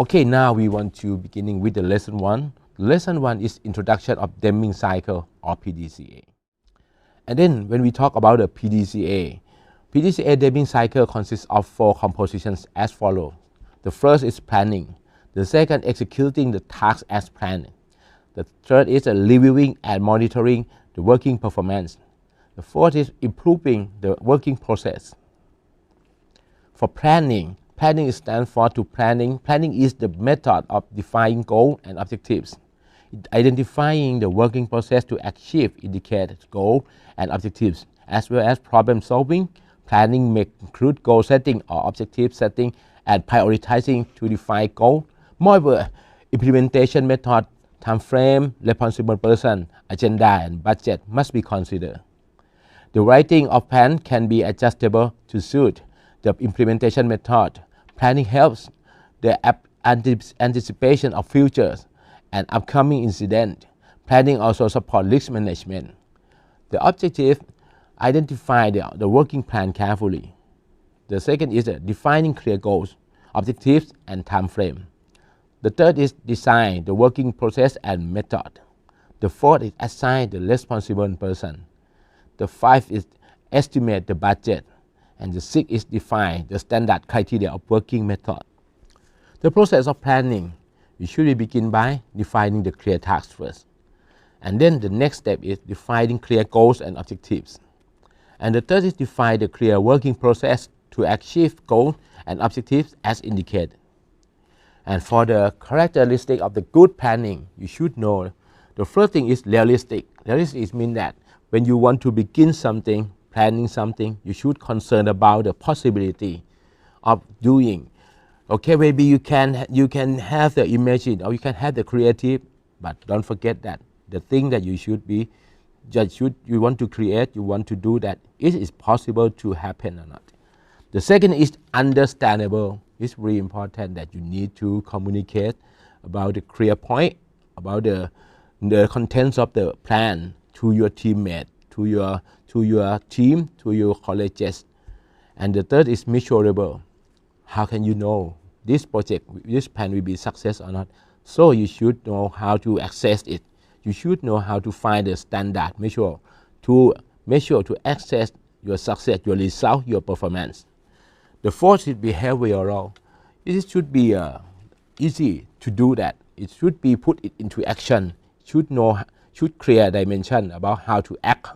Okay, now we want to beginning with the lesson 1. Lesson 1 is introduction of Deming cycle or PDCA. And then when we talk about the PDCA Deming cycle consists of 4 compositions as follows. The first is planning. The second, executing the task as planned. The third is reviewing and monitoring the working performance. The fourth is improving the working process. For planning stands for to planning. Planning is the method of defining goals and objectives, identifying the working process to achieve indicated goals and objectives, as well as problem solving. Planning may include goal setting or objective setting and prioritizing to define goals. Moreover, implementation method, time frame, responsible person, agenda, and budget must be considered. The writing of plan can be adjustable to suit the implementation method. Planning helps the anticipation of futures and upcoming incidents. Planning also supports risk management. The objective, identify the working plan carefully. The second is defining clear goals, objectives, and time frame. The third is design the working process and method. The fourth is assign the responsible person. The fifth is estimate the budget. And the sixth is define the standard criteria of working method. The process of planning, we should begin by defining the clear tasks first. And then the next step is defining clear goals and objectives. And the third is define the clear working process to achieve goals and objectives as indicated. And for the characteristic of the good planning, you should know the first thing is realistic. Realistic means that when you want to begin something, planning something, you should concern about the possibility of doing. Okay, maybe you can have the imagine or you can have the creative, but don't forget that the thing that you should be, you want to create, you want to do that, it is possible to happen or not. The second is understandable. It's really important that you need to communicate about the clear point, about the contents of the plan to your teammate, to your team, to your colleagues. And the third is measurable. How can you know this project, this plan will be success or not? So you should know how to access it. You should know how to find the standard measure to access your success, your result, your performance. The fourth is behavioral. It should be easy to do that. It should be put it into action. Should clear dimension about how to act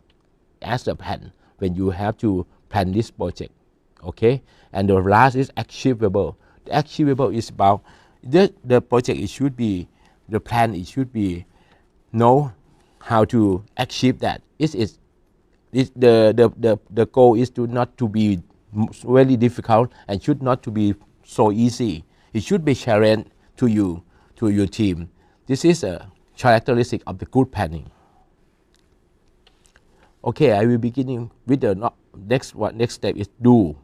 as a plan when you have to plan this project. Okay, and the last is achievable. The achievable is about the project. It should be the plan. It should be know how to achieve that. The goal is to not to be very difficult and should not to be so easy. It should be challenge to you, to your team. This is a characteristic of the good planning. Okay, I will begin with the next step is do.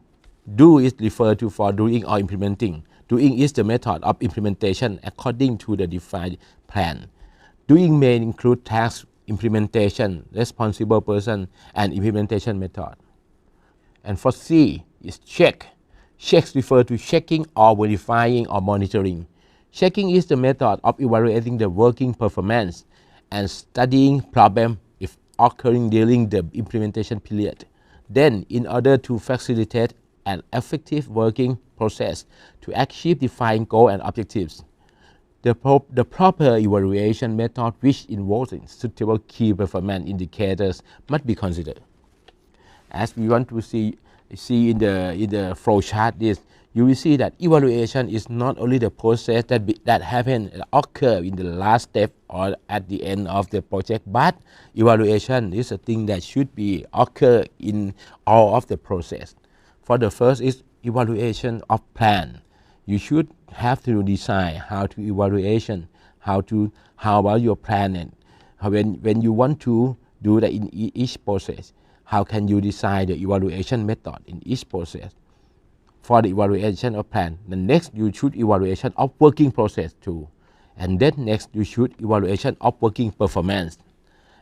Do is referred to for doing or implementing. Doing is the method of implementation according to the defined plan. Doing may include task, implementation, responsible person, and implementation method. And for C is check. Checks refer to checking or verifying or monitoring. Checking is the method of evaluating the working performance and studying problem if occurring during the implementation period. Then, in order to facilitate an effective working process to achieve defined goals and objectives, the proper evaluation method, which involves suitable key performance indicators, must be considered. As we want to see in the flow chart, this you will see that evaluation is not only the process that occur in the last step or at the end of the project, but evaluation is a thing that should be occur in all of the process. For the first is evaluation of plan. You should have to decide how to evaluation, how about your plan, and when you want to do that in each process, how can you decide the evaluation method in each process? For the evaluation of plan, the next you should evaluation of working process too, and then next you should evaluation of working performance,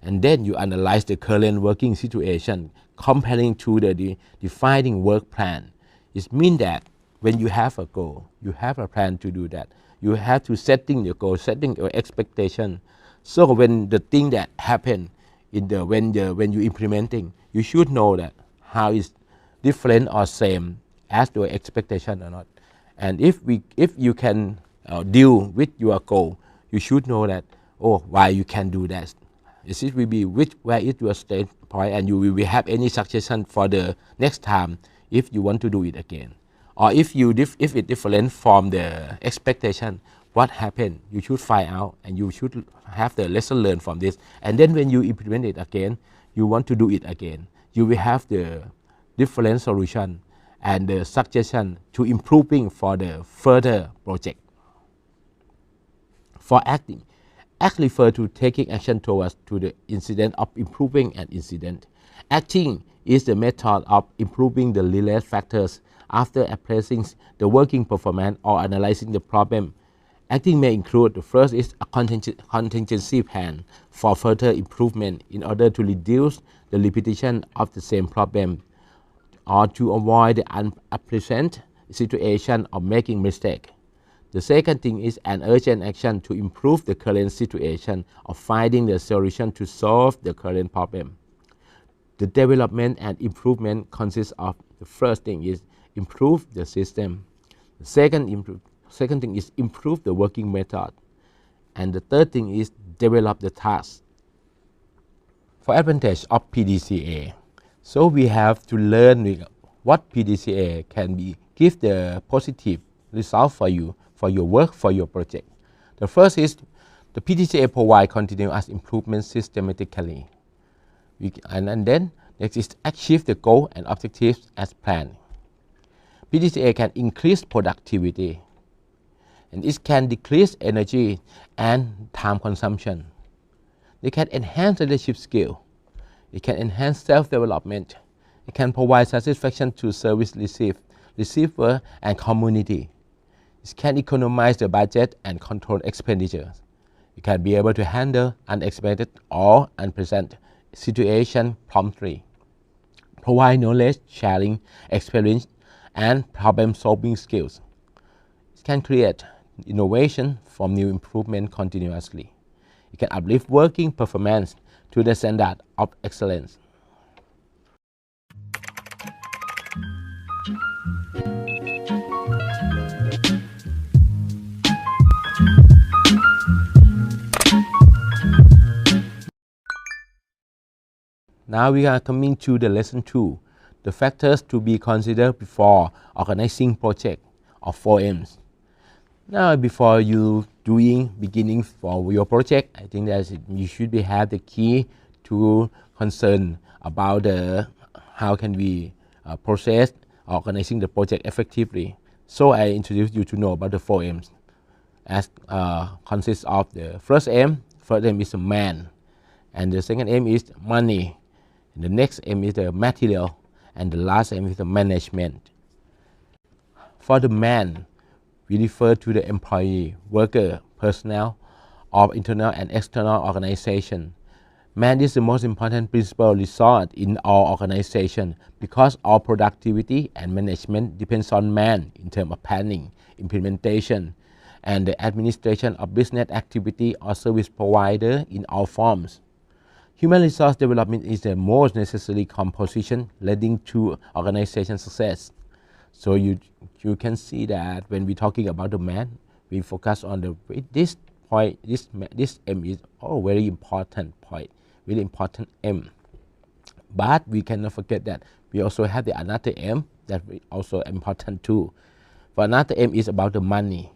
and then you analyze the current working situation comparing to the defining work plan. It means that when you have a goal, you have a plan to do that, you have to setting your goal, setting your expectation. So when the thing that happen when you implementing, you should know that how is different or same as your expectation or not. And if you can deal with your goal, you should know that why you can do that. This will be where is your state point, and you will have any suggestion for the next time if you want to do it again, or if it different from the expectation, what happened, you should find out and you should have the lesson learned from this. And then when you implement it again, you want to do it again, you will have the different solution and the suggestion to improving for the further project. For acting, act refer to taking action towards to the incident of improving an incident. Acting is the method of improving the related factors after assessing the working performance or analyzing the problem. Acting may include: the first is a contingency plan for further improvement in order to reduce the repetition of the same problem or to avoid the unpleasant situation of making mistake. The second thing is an urgent action to improve the current situation of finding the solution to solve the current problem. The development and improvement consists of: the first thing is improve the system. The second thing is improve the working method. And the third thing is develop the task. For advantage of PDCA, so we have to learn what PDCA can be give the positive result for you, for your work, for your project. The first is the PDCA provide continuous improvement systematically. And then next is achieve the goal and objectives as planned. PDCA can increase productivity, and it can decrease energy and time consumption. It can enhance leadership skill. It can enhance self-development. It can provide satisfaction to service receiver and community. It can economize the budget and control expenditures. It can be able to handle unexpected or unpleasant situation promptly, provide knowledge sharing, experience, and problem-solving skills. It can create innovation from new improvement continuously. It can uplift working performance to the standard of excellence. Now we are coming to the lesson 2, the factors to be considered before organizing project, or 4Ms. Now before you beginning for your project, I think that you should have the key to concern about how can we process organizing the project effectively. So I introduce you to know about the 4Ms, as consists of the first M. First M is man, and the second M is money. And the next M is the material, and the last M is the management. For the man, we refer to the employee, worker, personnel of internal and external organization. Man is the most important principal resource in our organization because our productivity and management depends on man in terms of planning, implementation, and the administration of business activity or service provider in all forms. Human resource development is the most necessary composition leading to organization success. So you can see that when we're talking about the man, we focus on this point. This M is very important point, really important M. But we cannot forget that we also have the another M that is also important too. For another M is about the money.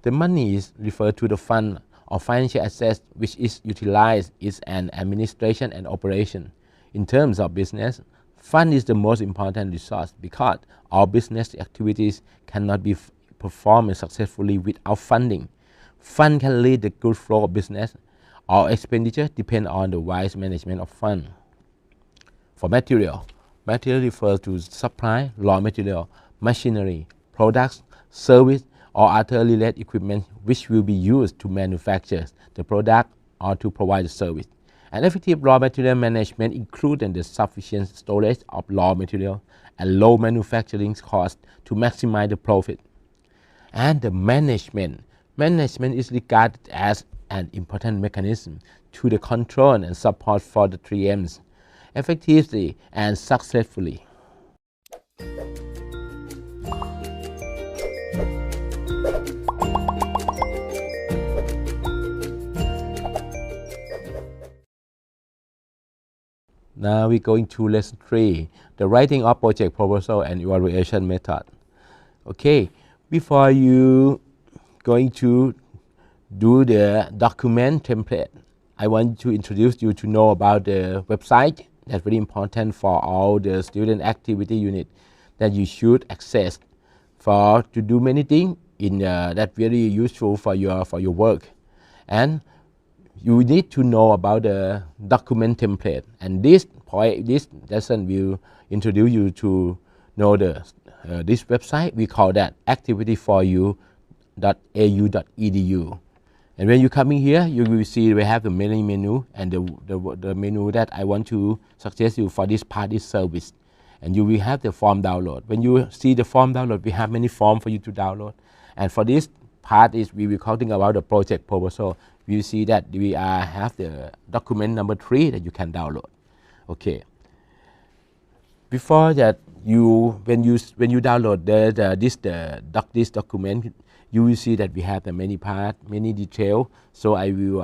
The money is referred to the fund or financial assets which is utilized is an administration and operation. In terms of business, fund is the most important resource because our business activities cannot be performed successfully without funding. Fund can lead the good flow of business. Our expenditure depend on the wise management of fund. For material, material refers to supply, raw material, machinery, products, service, or other related equipment which will be used to manufacture the product or to provide the service. And effective raw material management includes the sufficient storage of raw material and low manufacturing cost to maximize the profit. And the management Management is regarded as an important mechanism to the control and support for the 3Ms effectively and successfully. Now we're going to lesson 3, the writing of project proposal and evaluation method. Okay, before you going to do the document template, I want to introduce you to know about the website. That's very important for all the student activity unit that you should access for to do many things in that very useful for your work. And you need to know about the document template, and this lesson will introduce you to know the this website. We call that activityforyou.au.edu. And when you coming here, you will see we have the main menu, and the menu that I want to suggest you for this part is service, and you will have the form download. When you see the form download, we have many forms for you to download, and for this part is we will talking about the project proposal. You see that we have the document number 3 that you can download. Okay. Before that, when you download this document, you will see that we have the many parts, many details. So I will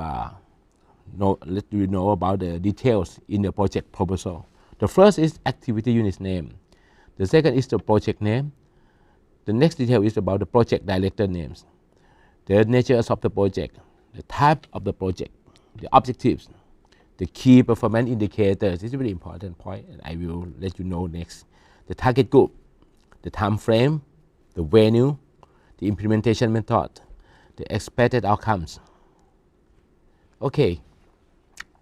let you know about the details in the project proposal. The first is activity unit name. The second is the project name. The next detail is about the project director names, the nature of the project, the type of the project, the objectives, the key performance indicators. This is a very important point, and I will let you know next. The target group, the time frame, the venue, the implementation method, the expected outcomes. Okay,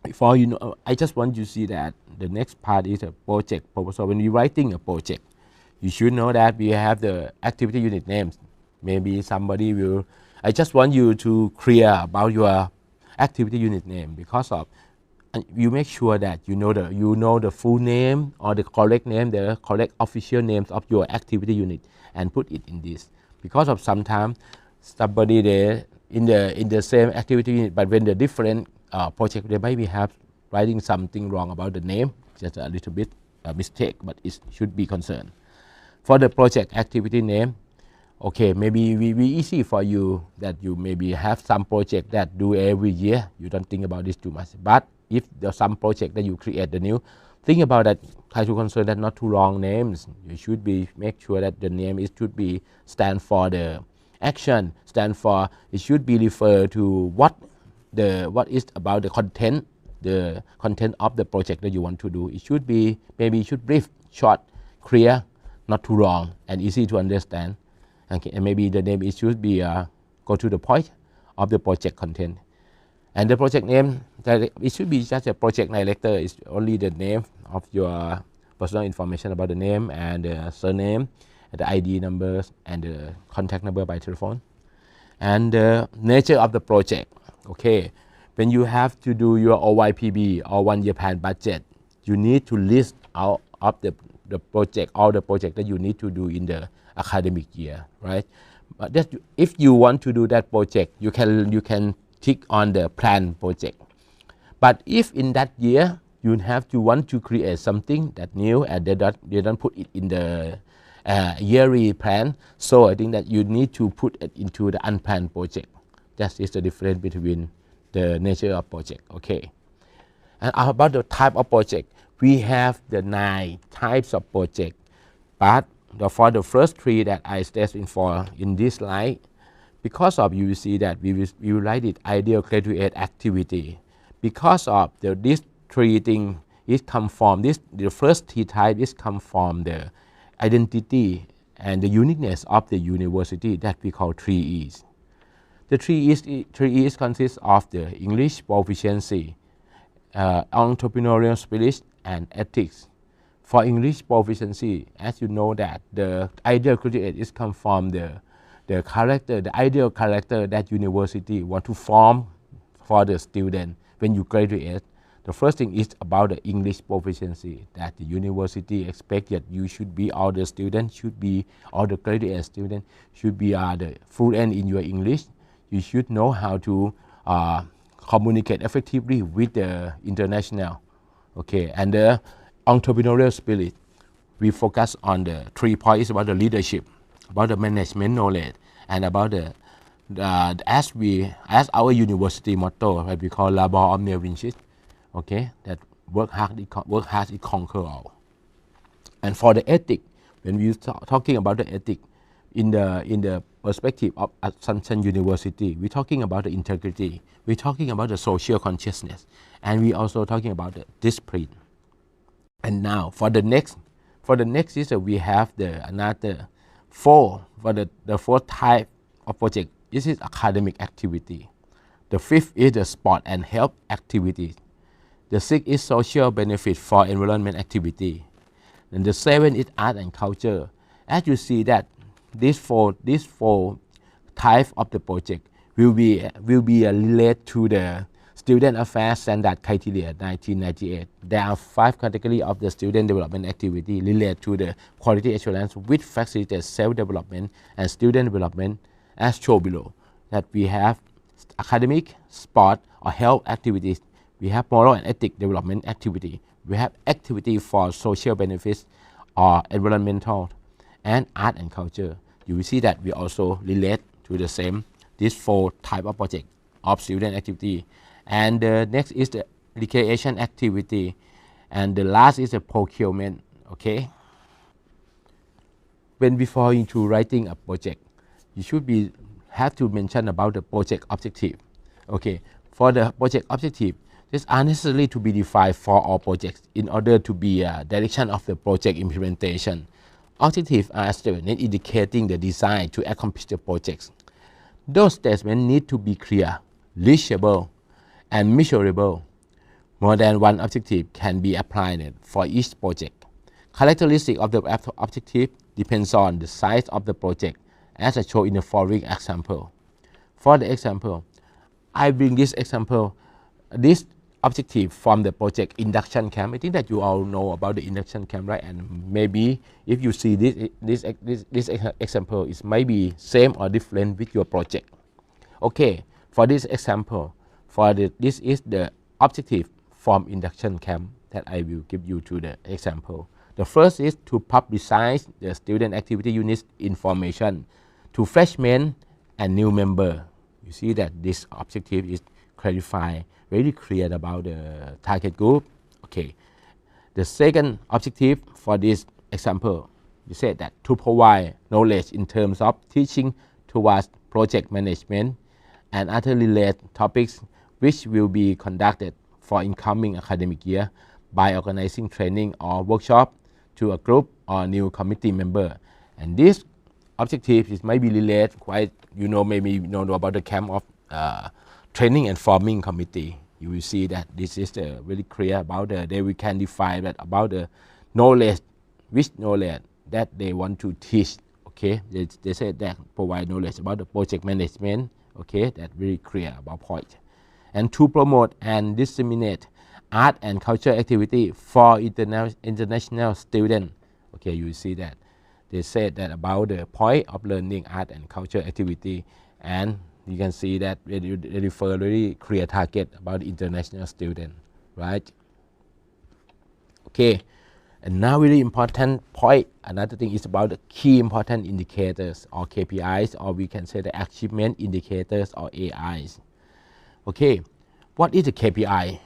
before you know, I just want you to see that the next part is a project proposal. When you're writing a project, you should know that we have the activity unit names. Maybe somebody will, I just want you to clear about your activity unit name, because of you make sure that you know the full name or the correct name, the correct official names of your activity unit, and put it in this. Because of sometimes somebody there in the same activity unit, but when the different project, they might be have writing something wrong about the name, just a little bit mistake, but it should be concerned. For the project activity name, okay, maybe we easy for you that you maybe have some project that do every year. You don't think about this too much. But if there's some project that you create the new, think about that. Try to concern that not too long names. You should be make sure that the name should be stand for the action, stand for it should be refer to what is about the content of the project that you want to do. It should be maybe it should brief, short, clear, not too long, and easy to understand. Okay, and maybe the name it should be go to the point of the project content. And the project name, it should be just a project director. It's only the name of your personal information about the name and the surname, and the ID numbers, and the contact number by telephone. And the nature of the project. Okay, when you have to do your OYPB or 1 year plan budget, you need to list out of the project, all the project that you need to do in the academic year, right? But that, if you want to do that project, you can tick on the plan project. But if in that year you have to want to create something that new and they don't put it in the yearly plan, so I think that you need to put it into the unplanned project. That is the difference between the nature of project. Okay. And about the type of project, we have the 9 types of project, but for the first 3 that I stated for in this slide, because of you will see that we will write it ideal graduate activity. Because of these 3 things, it come from this. The first T type is come from the identity and the uniqueness of the university that we call 3 E's. The 3 E's consists of the English proficiency, entrepreneurial spirit, and ethics. For English proficiency, as you know that the ideal graduate is come from the character, the ideal character that university want to form for the student when you graduate. The first thing is about the English proficiency, that the university expect that you should be, all the students should be, all the graduate students should be the fluent in your English. you should know how to communicate effectively with the international. Okay, and the entrepreneurial spirit. We focus on the 3 points about the leadership, about the management knowledge, and about as our university motto, what we call Labor Omnia Vincit. Okay, that work hard, it conquer all. And for the ethic, when we talking about the ethic in the perspective of Assumption University, we're talking about the integrity, we're talking about the social consciousness, and we also talking about the discipline. And now for the next is we have another 4 for the 4th type of project. This is academic activity. The 5th is the sport and health activities. The 6th is social benefit for environment activity. And the 7th is art and culture. As you see that these four types of the project will be related to the Student Affairs Standard Criteria 1998. There are 5 categories of the student development activity related to the quality assurance, which facilitates self-development and student development, as shown below. That we have academic, sport or health activities. We have moral and ethic development activity. We have activity for social benefits or environmental, and art and culture. You will see that we also relate to the same, these 4 type of project of student activity. And the next is the recreation activity, and the last is the procurement. Okay, when before into writing a project, you should have to mention about the project objective. Okay, for the project objective, these are necessary to be defined for all projects in order to be a direction of the project implementation. Objectives are statements indicating the design to accomplish the projects. Those statements need to be clear, reachable, and measurable. More than one objective can be applied for each project. Characteristics of the objective depends on the size of the project, as I show in the following example. For the example, I bring this example, this objective from the project induction camp. I think that you all know about the induction camp, right? And maybe if you see this example, it might be same or different with your project. Okay, for this example, this is the objective from induction camp that I will give you to the example. The first is to publicize the student activity unit information to freshmen and new member. You see that this objective is clarified, very clear about the target group. Okay, the second objective for this example, we said that to provide knowledge in terms of teaching towards project management and other related topics which will be conducted for incoming academic year by organizing training or workshop to a group or new committee member. And this objective is maybe related quite, maybe you know about the camp of training and forming committee. You will see that this is very clear about we can define that about the knowledge, which knowledge that they want to teach. Okay, they say that provide knowledge about the project management. Okay, that's very clear about point. And to promote and disseminate art and culture activity for international students. Okay, you will see that they said that about the point of learning art and culture activity, and you can see that they refer very clear target about the international student, right? Okay, and now really important point, another thing is about the key important indicators or KPIs, or we can say the achievement indicators or AIs. Okay, what is the KPI?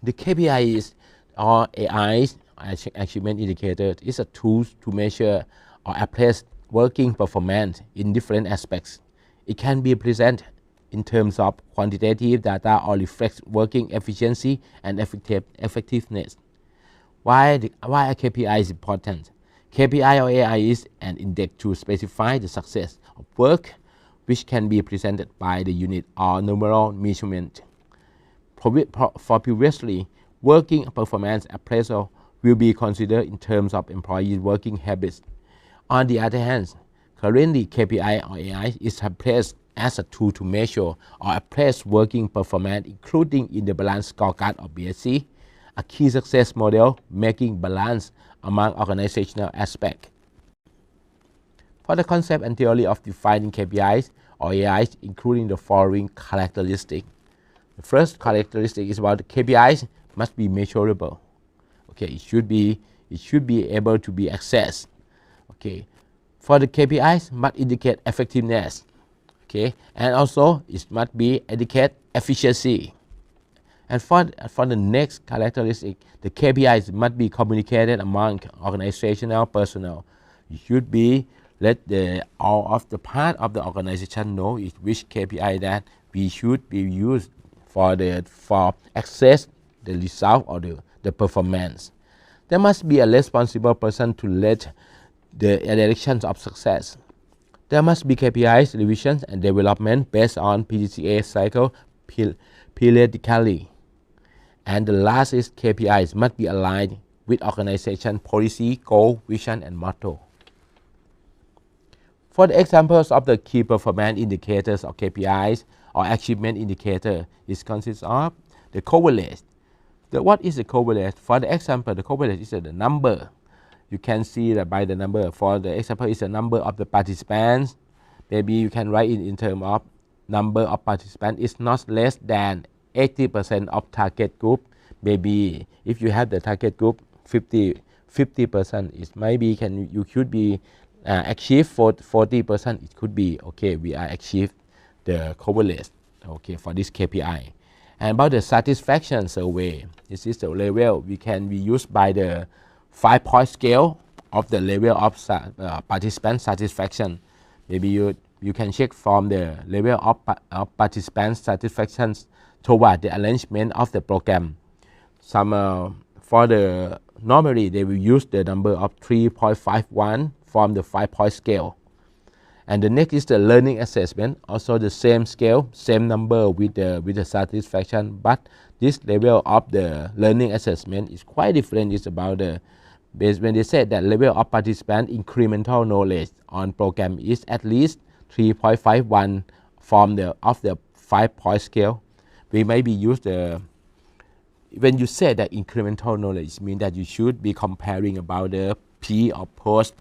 The KPI is, or AIs, achievement indicators, is a tool to measure or appraise working performance in different aspects. It can be presented in terms of quantitative data or reflects working efficiency and effectiveness. Why a KPI is important? KPI or AI is an index to specify the success of work, which can be presented by the unit or numerical measurement. For previously, working performance appraisal will be considered in terms of employee working habits. On the other hand, currently KPI or AI is appraised as a tool to measure or appraise working performance, including in the balance scorecard of BSc, a key success model making balance among organizational aspects. For the concept and theory of defining KPIs or AIs, including the following characteristic. The first characteristic is about the KPIs must be measurable. Okay, it should be able to be accessed. Okay, for the KPIs must indicate effectiveness. Okay, and also it must be indicate efficiency. And for the next characteristic, the KPIs must be communicated among organizational personnel. It should be let all of the part of the organization know which KPI that we should be used for access the result or the performance. There must be a responsible person to lead the directions of success. There must be KPIs, revisions, and development based on PDCA cycle periodically. And the last is KPIs must be aligned with organization policy, goal, vision, and motto. For the examples of the key performance indicators or KPIs or achievement indicator, it consists of the coverage. What is the coverage? For the example, the coverage is the number. You can see that by the number. For the example, is the number of the participants. Maybe you can write in terms of number of participants is not less than 80% of target group. Maybe if you have the target group 50%, it maybe you should be achieve for 40%. It could be okay. We are achieve the coverage. Okay, for this KPI. And about the satisfaction survey, this is the level we can be used by the 5-point scale of the level of participant satisfaction. Maybe you can check from the level of participant satisfaction toward the arrangement of the program. Some for the normally they will use the number of 3.51 from the 5-point scale. And the next is the learning assessment, also the same scale, same number with the satisfaction, but this level of the learning assessment is quite different. It's about the when they said that level of participant incremental knowledge on program is at least 3.51 from the 5-point scale. We maybe use when you say that incremental knowledge means that you should be comparing about the P or post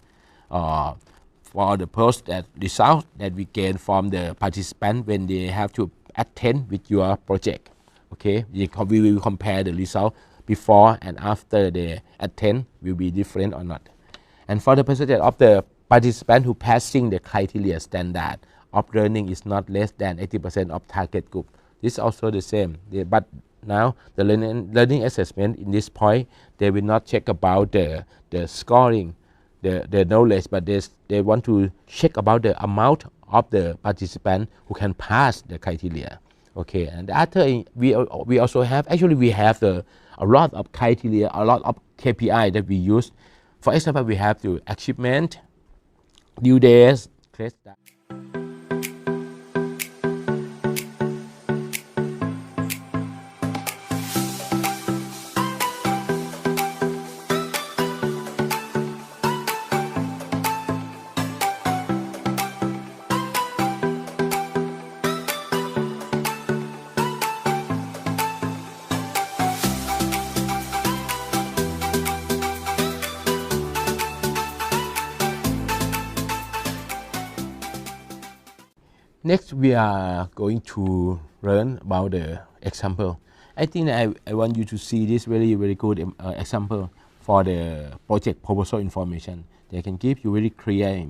for the post that result that we gain from the participant when they have to attend with your project. Okay, we will compare the result before and after they attend will be different or not. And for the percentage of the participant who passing the criteria standard of learning is not less than 80% of target group. This is also the same. But now the learning assessment in this point, they will not check about the scoring, the knowledge, but they want to check about the amount of the participant who can pass the criteria. Okay, and after we also have a lot of criteria, a lot of KPI that we use. For example, we have the achievement, due days, class. Next, we are going to learn about the example. I think I want you to see this very good example for the project proposal information. They can give you very clear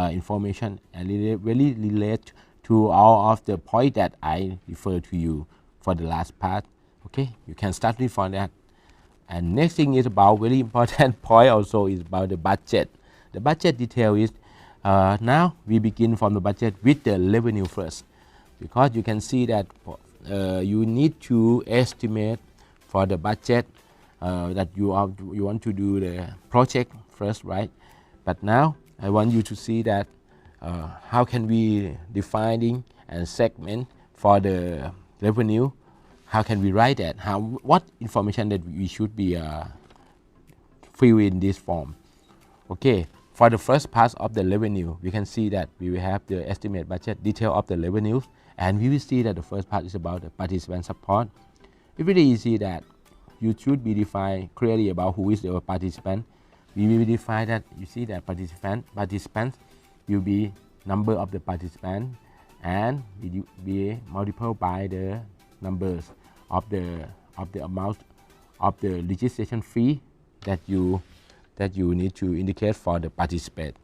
information and really relate to all of the point that I refer to you for the last part. Okay, you can start with for that. And next thing is about very important point also is about the budget. The budget detail is now we begin from the budget with the revenue first, because you can see that you need to estimate for the budget that you want to do the project first, right? But now I want you to see that how can we defining and segment for the revenue. How can we write that? What information that we should be fill in this form? Okay. For the first part of the revenue, we can see that we will have the estimate budget detail of the revenues, and we will see that the first part is about the participant support. It's really easy that you should be defined clearly about who is the participant. We will define that you see that participants will be number of the participants, and be multiplied by the numbers of the amount of the registration fee that you need to indicate for the participant.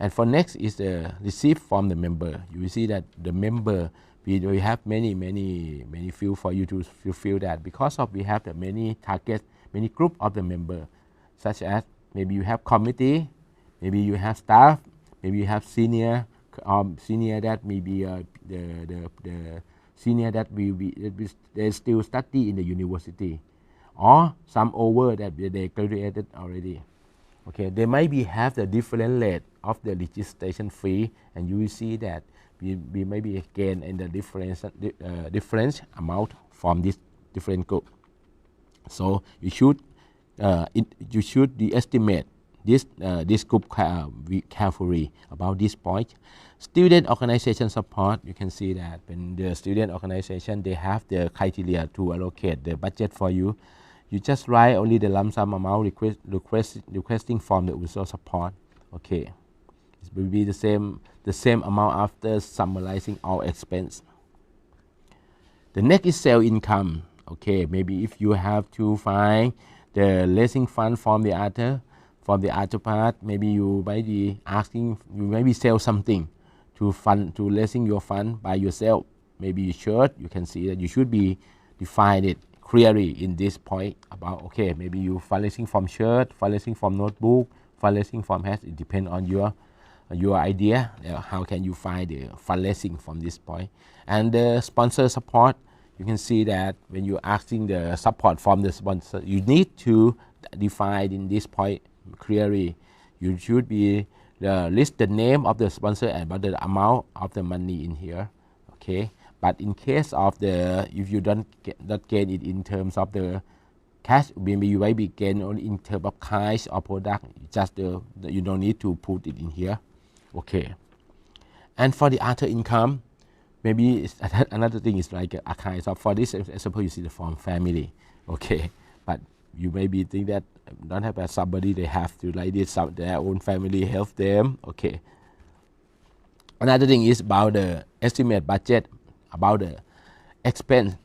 And for next is the receipt from the member. You will see that the member, we have many field for you to fulfill that, because of we have the many targets, many group of the member, such as maybe you have committee, maybe you have staff, maybe you have senior that maybe the senior that they still study in the university, or some over that they graduated already. Okay, they might be have the different rate of the registration fee, and you will see that we maybe gain in the difference amount from this different group. So you should estimate this group carefully about this point. Student organization support, you can see that when the student organization, they have the criteria to allocate the budget for you. You just write only the lump sum amount requesting from the user support. Okay, it will be the same amount after summarizing all expense. The next is sale income. Okay, maybe if you have to find the raising fund from the other part, maybe you might be asking, you maybe sell something to raising your fund by yourself. Maybe you can see that you should be define it clearly in this point about, okay, maybe you fundraising from shirt, fundraising from notebook, fundraising from hat. It depends on your idea. How can you find the fundraising from this point? And the sponsor support, you can see that when you're asking the support from the sponsor, you need to define in this point clearly. You should be list the name of the sponsor and about the amount of the money in here. Okay. But in case of if you not gain it in terms of the cash, maybe you might be gain only in terms of kinds of product. Just you don't need to put it in here. Okay. And for the other income, maybe another thing is like a kind of, for this example, you see the from family. Okay. But you maybe think that don't have somebody, they have to like this, their own family help them. Okay. Another thing is about the estimate budget. About the expense,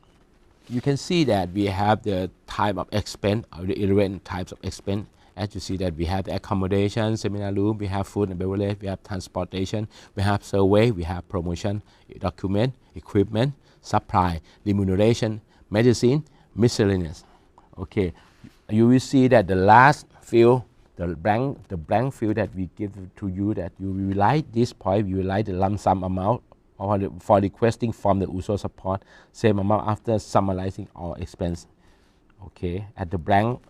you can see that we have the type of expense, or the 11 types of expense. As you see that we have the accommodation, seminar room, we have food and beverage, we have transportation, we have survey, we have promotion, document, equipment, supply, remuneration, medicine, miscellaneous. Okay, you will see that the last field, the blank field that we give to you, that you will write this point, you will write the lump sum amount for requesting from the user support, same amount after summarizing all expense. Okay, at the blank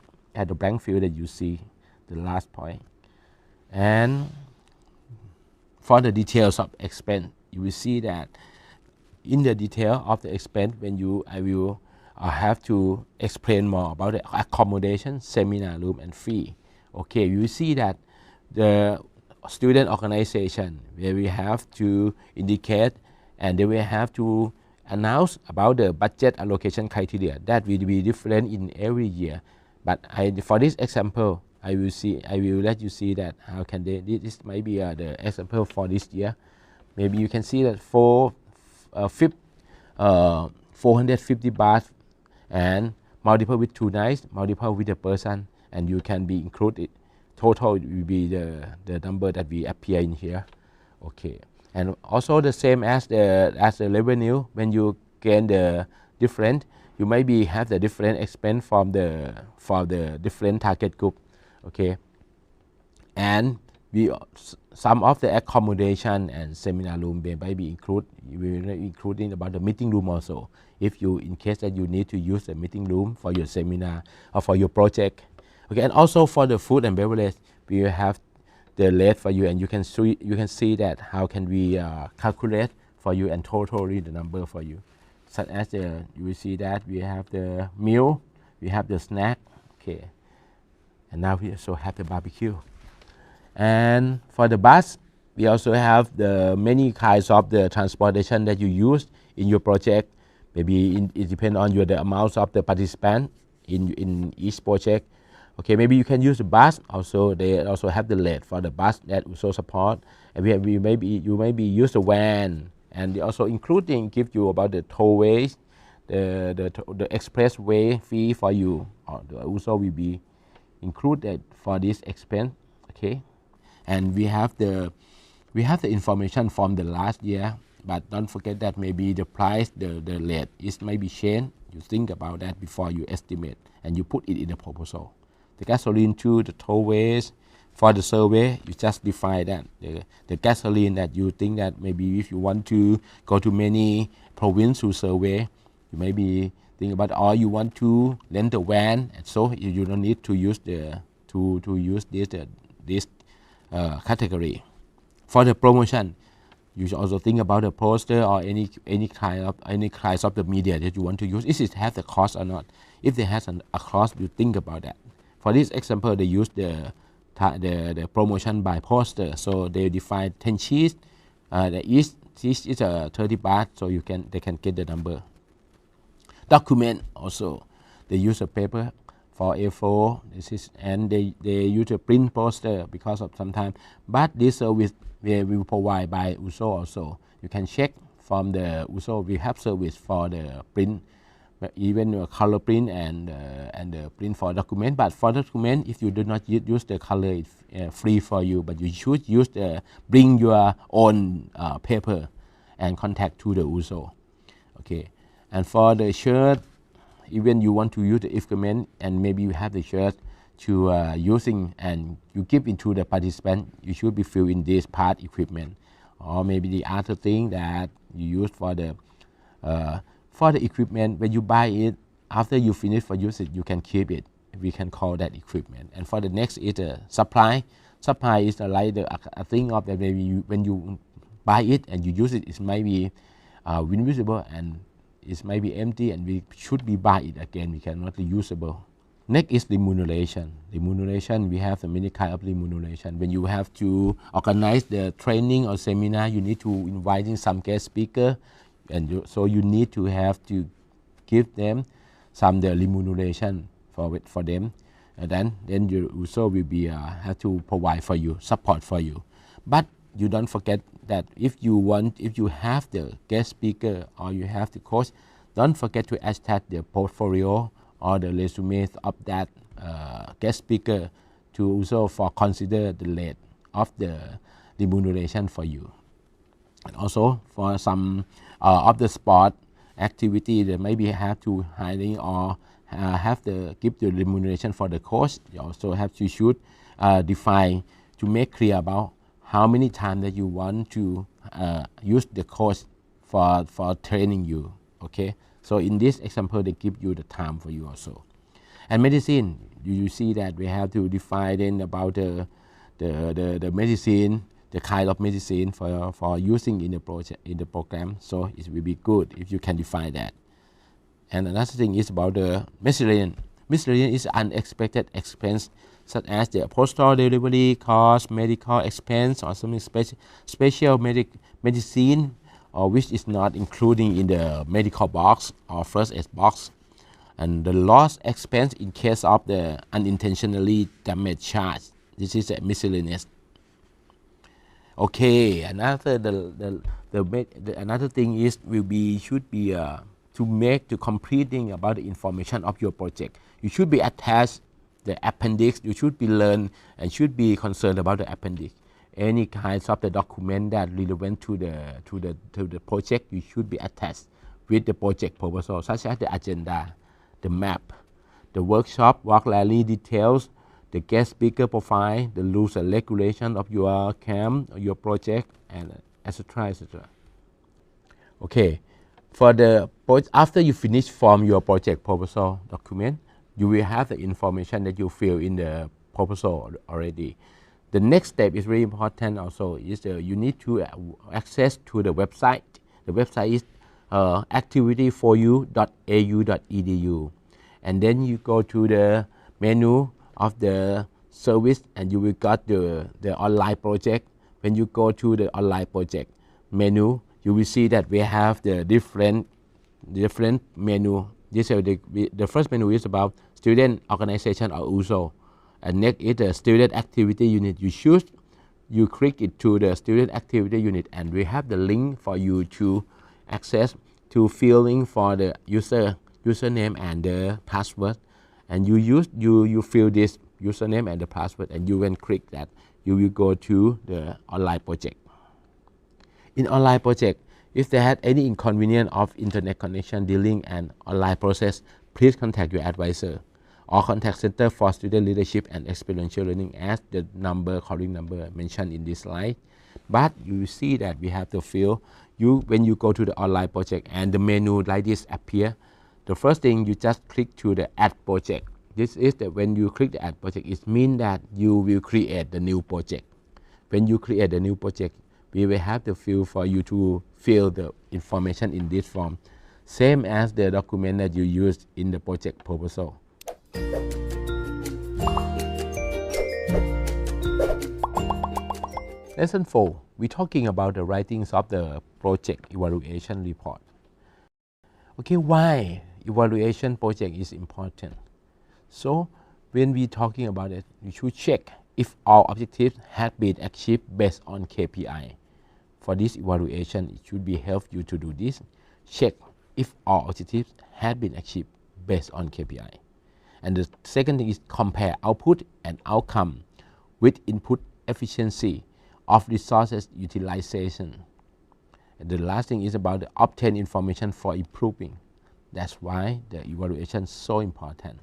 field that you see the last point. And for the details of expense, you will see that in the detail of the expense, I will have to explain more about the accommodation, seminar room, and fee. Okay, you will see that the student organization, where we have to indicate and they will have to announce about the budget allocation criteria. That will be different in every year. But for this example, I will let you see that how can this might be the example for this year. Maybe you can see that 450 baht and multiple with 2 nights, multiple with a person, and you can be included. Total will be the number that we appear in here. Okay, and also the same as the revenue. When you gain the different, you maybe have the different expense for the different target group. Okay, and some of the accommodation and seminar room may be including about the meeting room also. If you, in case that you need to use the meeting room for your seminar or for your project. Okay, and also for the food and beverage, we have the rate for you, and you can see that how can we calculate for you and totally the number for you. Such as you will see that we have the meal, we have the snack. Okay, and now we also have the barbecue. And for the bus, we also have the many kinds of the transportation that you use in your project. Maybe it depends on the amount of the participant in each project. Okay, maybe you can use the bus. Also, they also have the LED for the bus that also support. And you maybe use the van, and they also including give you about the tollways, the expressway fee for you. Also will be included for this expense. Okay, and we have the information from the last year, but don't forget that maybe the price, the rate is maybe changed. You think about that before you estimate, and you put it in the proposal. The gasoline too, the tollways. For the survey, you just define that the gasoline that you think that maybe if you want to go to many provinces to survey, you maybe think about, or you want to rent a van, and so you don't need to use this category. For the promotion, you should also think about the poster or any kind of the media that you want to use. Is it have the cost or not? If it has a cost, you think about that. For this example, they use the promotion by poster. So they define 10 sheets. Each is 30 baht, so they can get the number. Document also, they use a paper for A4. And they use a print poster because of sometimes. But this service we will provide by USO also. You can check from the USO. We have service for the print, even color print and the print for document. But for document, if you do not use the color, it's free for you. But you should bring your own paper and contact to the USO. Okay, and for the shirt, even you want to use the equipment and maybe you have the shirt to using and you give it to the participant, you should be fill in this part equipment, or maybe the other thing that you use for the equipment. When you buy it, after you finish for use it, you can keep it. We can call that equipment. And for the next is the supply. Supply is like a thing of that maybe when you buy it and you use it, it might be invisible and it might be empty, and we should be buy it again. We cannot reusable. Next is remuneration. Remuneration, we have many kind of remuneration. When you have to organize the training or seminar, you need to invite in some guest speaker, and so you need to have to give them some the remuneration for them. And then you also will be have to provide for you, support for you. But you don't forget that if you have the guest speaker or you have the coach, don't forget to attach the portfolio or the resume of that guest speaker to also for consider the rate of the remuneration for you. And also for some of the sport activity, they maybe have to hiring or have to give the remuneration for the coach. You also have to should define to make clear about how many times that you want to use the coach for training you. Okay, so in this example, they give you the time for you also. And medicine, you see that we have to define then about the medicine, the kind of medicine for using in the project, in the program. So it will be good if you can define that. And another thing is about the miscellaneous. Miscellaneous is unexpected expense such as the postal delivery cost, medical expense, or something special medicine, or which is not including in the medical box or first aid box, and the loss expense in case of the unintentionally damaged charge. This is a miscellaneous. Okay, another another thing is should be to completing about the information of your project. You should be attached the appendix. You should be learn and should be concerned about the appendix. Any kinds of the document that relevant to the project, you should be attached with the project proposal, such as the agenda, the map, the workshop, work rally details, the guest speaker profile, the rules and regulation of your camp or your project, and etc. etc. Okay, for after you finish from your project proposal document, you will have the information that you fill in the proposal already. The next step is very important also, is you need to access to the website. The website is activity4u.au.edu, and then you go to the menu of the service and you will got the online project. When you go to the online project menu, you will see that we have the different menu. The first menu is about student organization or USO. And next is the student activity unit. You click it to the student activity unit, and we have the link for you to access to filling for the username and the password. And you fill this username and the password, and you when click that, you will go to the online project. In online project, if they had any inconvenience of internet connection during an online process, please contact your advisor or contact Center for Student Leadership and Experiential Learning as the calling number mentioned in this slide. But you see that we have to fill when you go to the online project and the menu like this appear. The first thing you just click to the add project. This is that when you click the add project, it means that you will create the new project. When you create the new project, we will have the field for you to fill the information in this form, same as the document that you used in the project proposal. Lesson 4, we're talking about the writings of the project evaluation report. Okay, why evaluation project is important? So when we're talking about it, you should check if all objectives have been achieved based on KPI. For this evaluation, it should be help you to do this. Check if all objectives have been achieved based on KPI. And the second thing is compare output and outcome with input efficiency of resources utilization. And the last thing is about the obtain information for improving. That's why the evaluation is so important.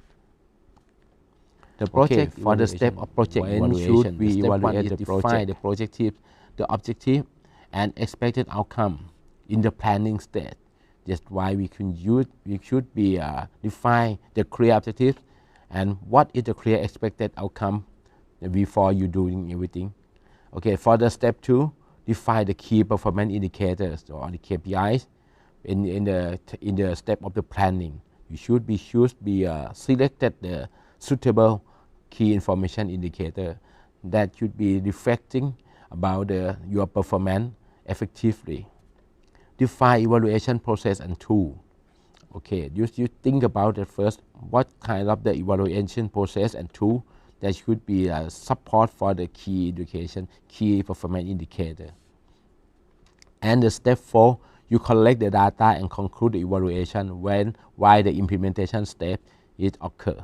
The project for the step of project evaluation, we evaluate the project, the projective, the objective, and expected outcome in the planning stage. That's why we should be define the clear objective and what is the clear expected outcome before you doing everything. Okay, for the step 2, define the key performance indicators or the KPIs in the step of the planning. You should be selected the suitable key information indicator that should be reflecting about your performance effectively. Define evaluation process and tool. Okay, you think about it first, what kind of the evaluation process and tool that should be support for the key performance indicator. And the step 4, you collect the data and conclude the evaluation while the implementation step is occur.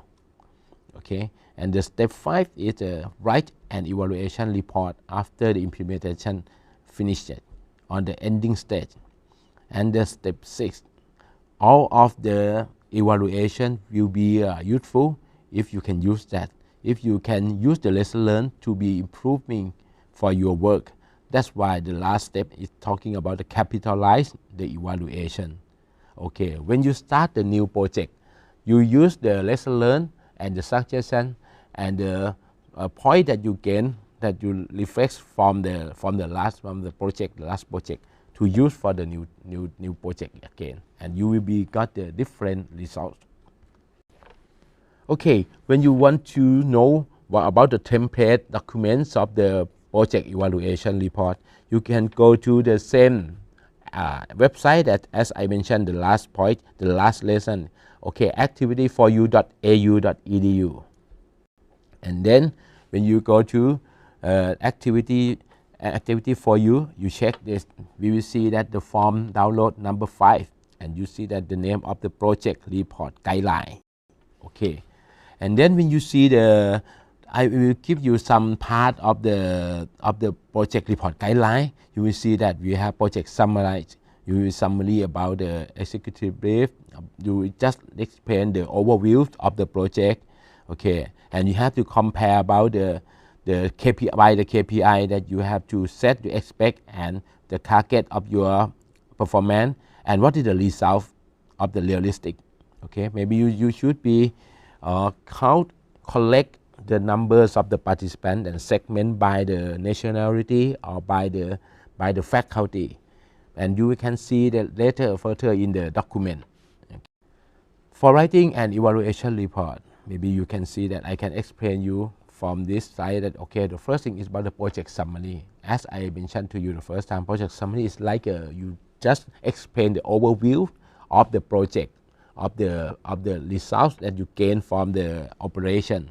Okay, and the step 5 is write an evaluation report after the implementation finished on the ending stage. And the step 6, all of the evaluation will be useful if you can use that. If you can use the lesson learned to be improving for your work. That's why the last step is talking about the capitalize the evaluation. Okay, when you start the new project, you use the lesson learned and the suggestion and the point that you gain, that you reflect from the last project to use for the new project again, and you will be got the different results. Okay, when you want to know about the template documents of the project evaluation report, you can go to the same website that, as I mentioned the last point, the last lesson. Okay, activity4u.au.edu. And then when you go to activity for you, you check this, we will see that the form download number 5, and you see that the name of the project report guideline. Okay, and then when you see I will give you some part of the project report guideline. You will see that we have project summary. You will summary about the executive brief. You will just explain the overview of the project. Okay, and you have to compare about the KPI that you have to set to expect and the target of your performance and what is the result of the realistic. Okay, maybe you should be collect the numbers of the participants and segment by the nationality or by the faculty, and you can see that later further in the document. For writing an evaluation report, maybe you can see that I can explain you from this slide that, okay, the first thing is about the project summary. As I mentioned to you the first time, project summary is like you just explain the overview of the project, of the results that you gain from the operation.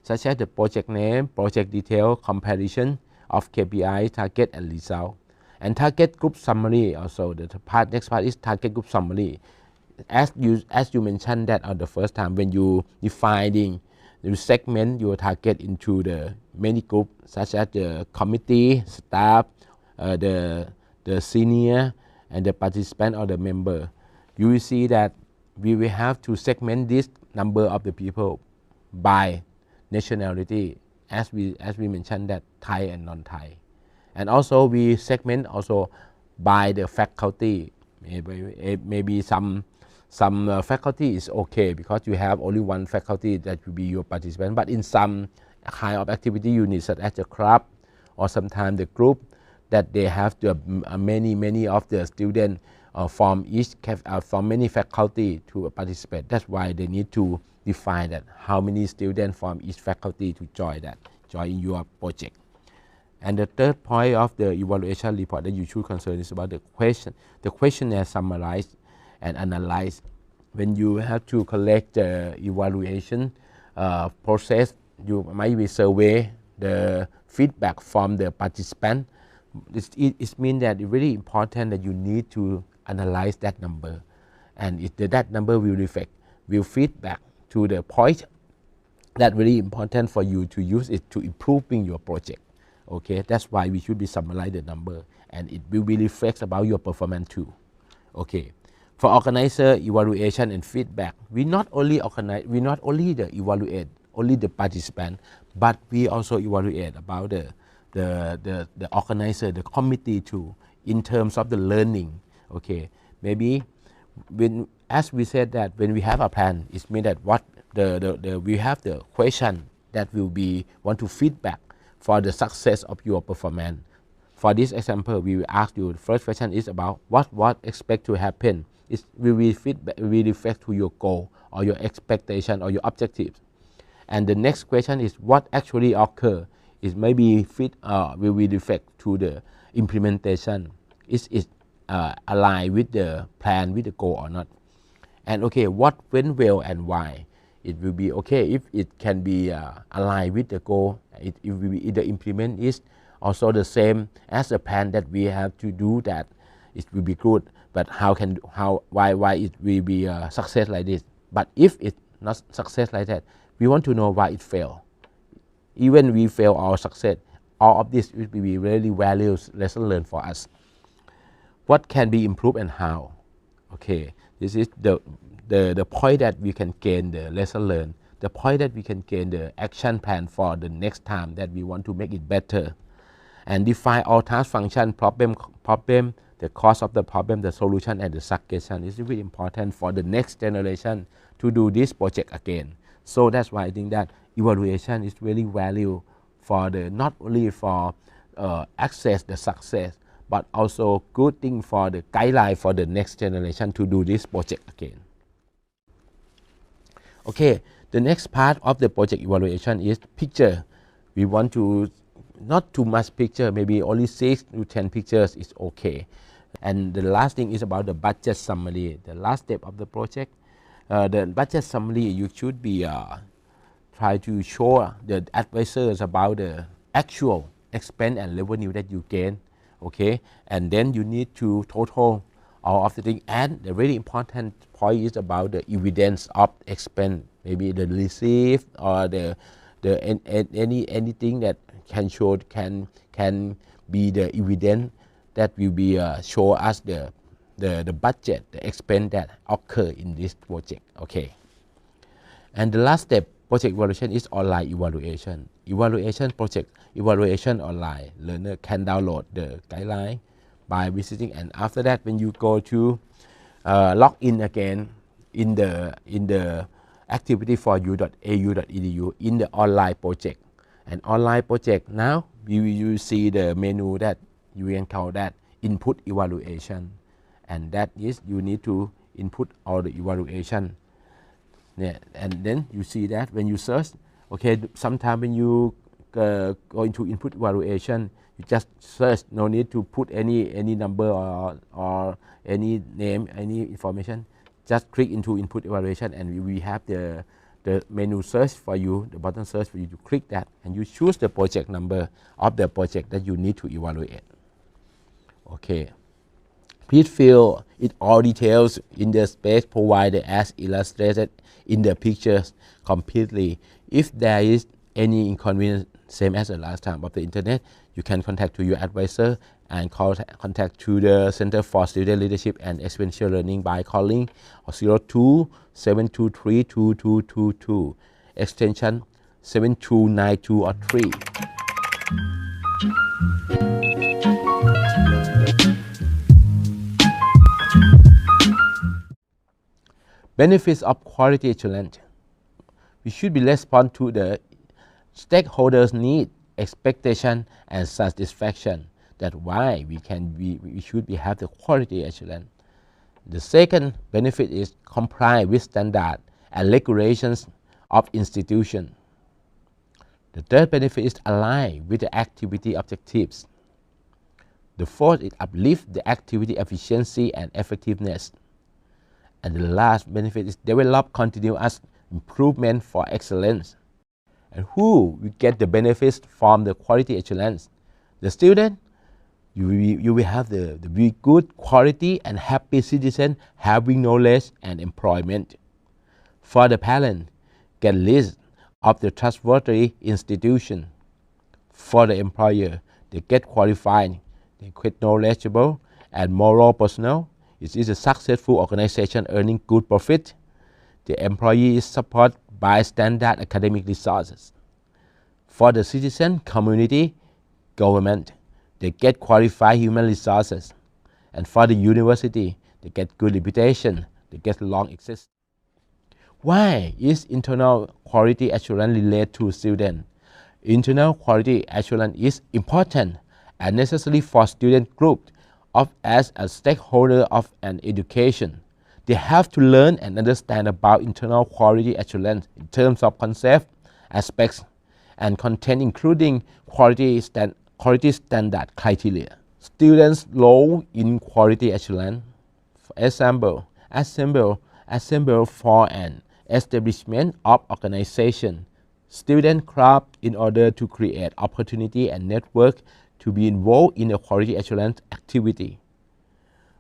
such as the project name, project detail, comparison of KPI, target and result. And target group summary also, the next part is target group summary. As you mentioned that on the first time, when you segment your target into the many groups, such as the committee, staff, the senior, and the participant or the member. You will see that we will have to segment this number of the people by nationality, as we mentioned that Thai and non-Thai. And also we segment also by the faculty. Maybe some faculty is okay because you have only one faculty that will be your participant. But in some kind of activity units, such as the club or sometimes the group, that they have to many of the students from many faculty to participate. That's why they need to define that how many students from each faculty to join your project. And the third point of the evaluation report that you should concern is about the questionnaire summarized and analyzed. When you have to collect the evaluation process, you might be survey the feedback from the participant. It means that it's really important that you need to analyze that number, and that number will feedback to the point that really important for you to use it to improving your project. Okay, that's why we should be summarize the number, and it will be reflect about your performance too. Okay, for organizer evaluation and feedback, we not only evaluate only the participant, but we also evaluate about the organizer, the committee too, in terms of the learning. Okay, maybe as we said that when we have a plan, it means that we have the question that will be want to feedback for the success of your performance. For this example, we will ask you, the first question is about what expect to happen. Will reflect to your goal or your expectation or your objectives. And the next question is what actually occur. It may be will reflect to the implementation. Is it aligned with the plan, with the goal or not? And okay, what went well and why? It will be okay if it can be aligned with the goal. It will be the implement is also the same as the plan that we have to do, that it will be good. But why it will be a success like this? But if it's not success like that, we want to know why it failed. Even we fail or success, all of this will be really valuable lesson learned for us. What can be improved and how? Okay, this is the point that we can gain the lesson learned, the point that we can gain the action plan for the next time that we want to make it better. And define all task, function, problem, the cause of the problem, the solution, and the suggestion is really important for the next generation to do this project again. So that's why I think that evaluation is really valuable for not only for access the success, but also good thing for the guideline for the next generation to do this project again. Okay, the next part of the project evaluation is picture. We want to not too much picture, maybe only 6 to 10 pictures is okay. And the last thing is about the budget summary, the last step of the project. The budget summary, you should be try to show the advisors about the actual expense and revenue that you gain. Okay, and then you need to total all of the things. And the very important point is about the evidence of expense, maybe the receipt or anything that can show can be the evidence that will be show us the budget, the expense that occur in this project. Okay, and the last step project evaluation is online evaluation. Project evaluation online. Learner can download the guideline by visiting, and after that, when you go to log in again in the activity for you.au.edu in the online project. And online project, now you see the menu that you can call that input evaluation, and that is you need to input all the evaluation. Yeah, and then you see that when you search, okay, sometimes when you go into input evaluation, you just search, no need to put any number or any name, any information. Just click into input evaluation, and we have the the menu search for you, the button search for you to click that, and you choose the project number of the project that you need to evaluate. Okay. Please fill in all details in the space provided as illustrated in the pictures completely. If there is any inconvenience, same as the last time of the internet, you can contact to your advisor and contact to the Center for Student Leadership and Experiential Learning by calling 02-723-2222, extension 7292 or 3. Benefits of quality assurance. We should be respond to the stakeholders' need, expectation, and satisfaction. That's why we should have the quality assurance. The second benefit is comply with standard and regulations of institution. The third benefit is align with the activity objectives. The fourth is uplift the activity efficiency and effectiveness. And the last benefit is develop continuous improvement for excellence. And who will get the benefits from the quality assurance? The student, you will have the very good quality and happy citizen having knowledge and employment. For the parent, get list of the trustworthy institution. For the employer, they get qualified, they get knowledgeable and moral personnel. It is a successful organization earning good profit. The employee is supported by standard academic resources. For the citizen, community, government, they get qualified human resources. And for the university, they get good reputation, they get long existence. Why is internal quality assurance related to students? Internal quality assurance is important and necessary for student groups as a stakeholder of an education. They have to learn and understand about internal quality assurance in terms of concept, aspects, and content, including quality standard criteria. Students' role in quality assurance. For example, assemble for an establishment of organization. Student craft in order to create opportunity and network to be involved in a quality assurance activity.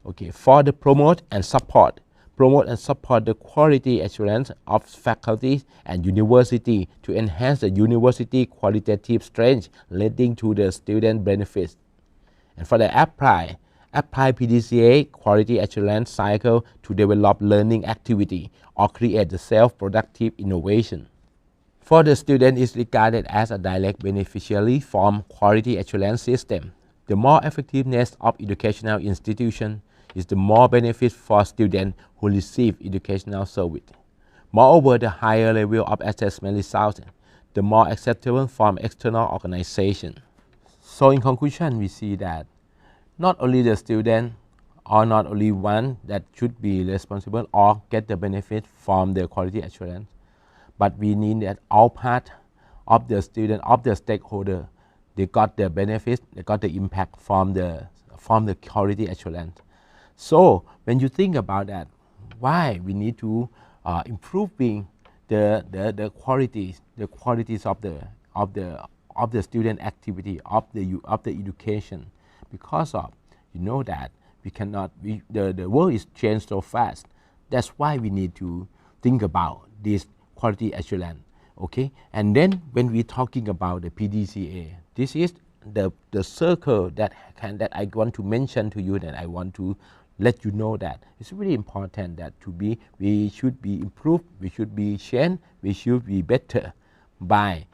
Okay, for the promote and support the quality assurance of faculty and university to enhance the university qualitative strength leading to the student benefits. And for the apply PDCA quality assurance cycle to develop learning activity or create the self-productive innovation. For the student is regarded as a direct beneficiary from quality assurance system. The more effectiveness of educational institution is the more benefit for students who receive educational service. Moreover, the higher level of assessment results, the more acceptable from external organization. So in conclusion, we see that not only the student or not only one that should be responsible or get the benefit from the quality assurance, but we need that all part of the student, of the stakeholder, they got the benefit, they got the impact from the quality assurance. So when you think about that, why we need to improving the qualities of the student activity of the education, because of that we cannot the world is changed so fast. That's why we need to think about this quality assurance. Okay, and then when we're talking about the PDCA, this is the circle that I want to mention to you, that I want to let you know that it's really important that we should be improved, we should be changed, we should be better by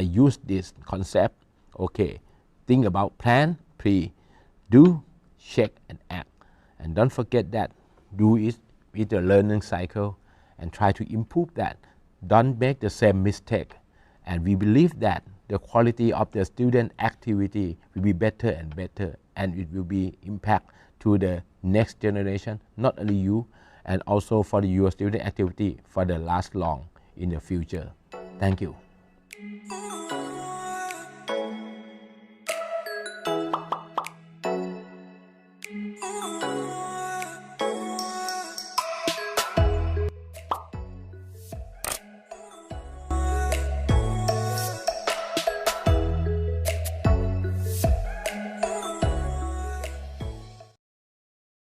use this concept. Okay, think about plan, pre, do, check, and act, and don't forget that do is with the learning cycle and try to improve that. Don't make the same mistake, and we believe that the quality of the student activity will be better and better, and it will be impact to the next generation, not only you, and also for your student activity for the last long in the future. Thank you.